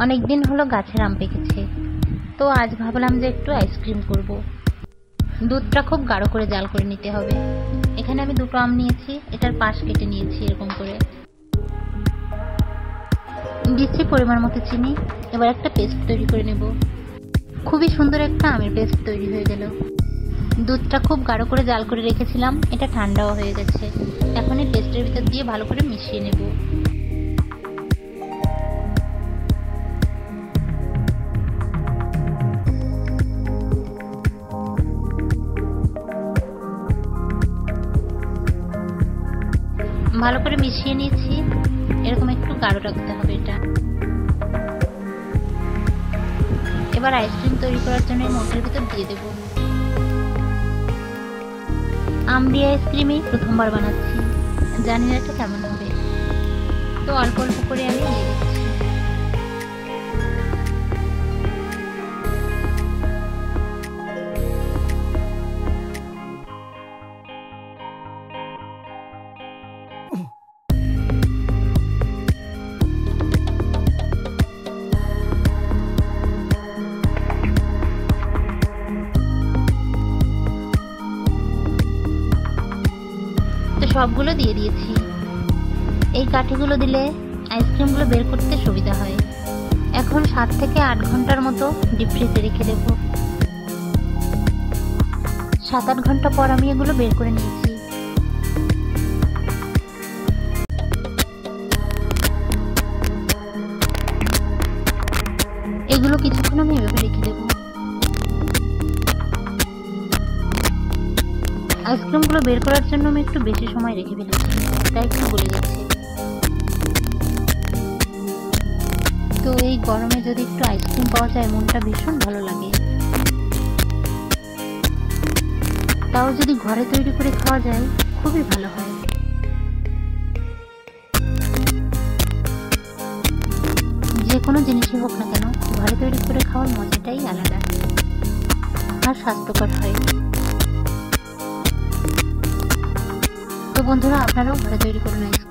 অনেক দিন হলো গাছের আম পেকেছে, তো আজ ভাবলাম যে একটু আইসক্রিম করব। দুধটা খুব গাঢ় করে জাল করে নিতে হবে। এখানে আমি দুটো আম নিয়েছি, এটার পাশ কেটে নিয়েছি এরকম করে। দিচ্ছি পরিমাণ মতো চিনি। এবার একটা পেস্ট তৈরি করে নেব। খুবই সুন্দর একটা আমের পেস্ট তৈরি হয়ে গেল। দুধটা খুব গাঢ় করে জাল করে রেখেছিলাম, এটা ঠান্ডাও হয়ে গেছে। এখন এই পেস্টের ভিতর দিয়ে ভালো করে মিশিয়ে নেব। ভালো করে মিশিয়ে নিয়েছি। এরকম একটু গাঢ় রাখতে হবে এটা। এবার আইসক্রিম তৈরি করার জন্য এই মোল্ডের ভিতর দিয়ে দেব। আম দিয়ে আইসক্রিমই প্রথমবার বানাচ্ছি, জানি না এটা কেমন হবে, তো অল্প অল্প করে আমি দিয়ে দিচ্ছি। তো সবগুলো দিয়ে দিয়েছি। এই কাঠিগুলো দিলে আইসক্রিমগুলো বের করতে সুবিধা হয়। এখন 7 থেকে 8 ঘন্টার মতো ডিপ ফ্রিজে রেখে দেব। 7-8 ঘন্টা পর আমি এগুলো বের করে নিয়েছি। এগুলো কিছুক্ষণ আমি এভাবে রেখে দেব। আইসক্রিমগুলো বের করার জন্য আমি একটু বেশি সময় রেখে ফেলেছি, তাই একটু গলে গেছে। তো এই গরমে যদি একটু আইসক্রিম পাওয়া যায় মনটা ভীষণ ভালো লাগে। তাও যদি ঘরে তৈরি করে খাওয়া যায় খুবই ভালো হয়। যে কোনো জিনিসই হোক না কেন, ঘরে তৈরি করে খাওয়ার মজাটাই আলাদা আর স্বাস্থ্যকর হয়। তো বন্ধুরা, আপনারাও ঘরে তৈরি করুন আইসক্রিম।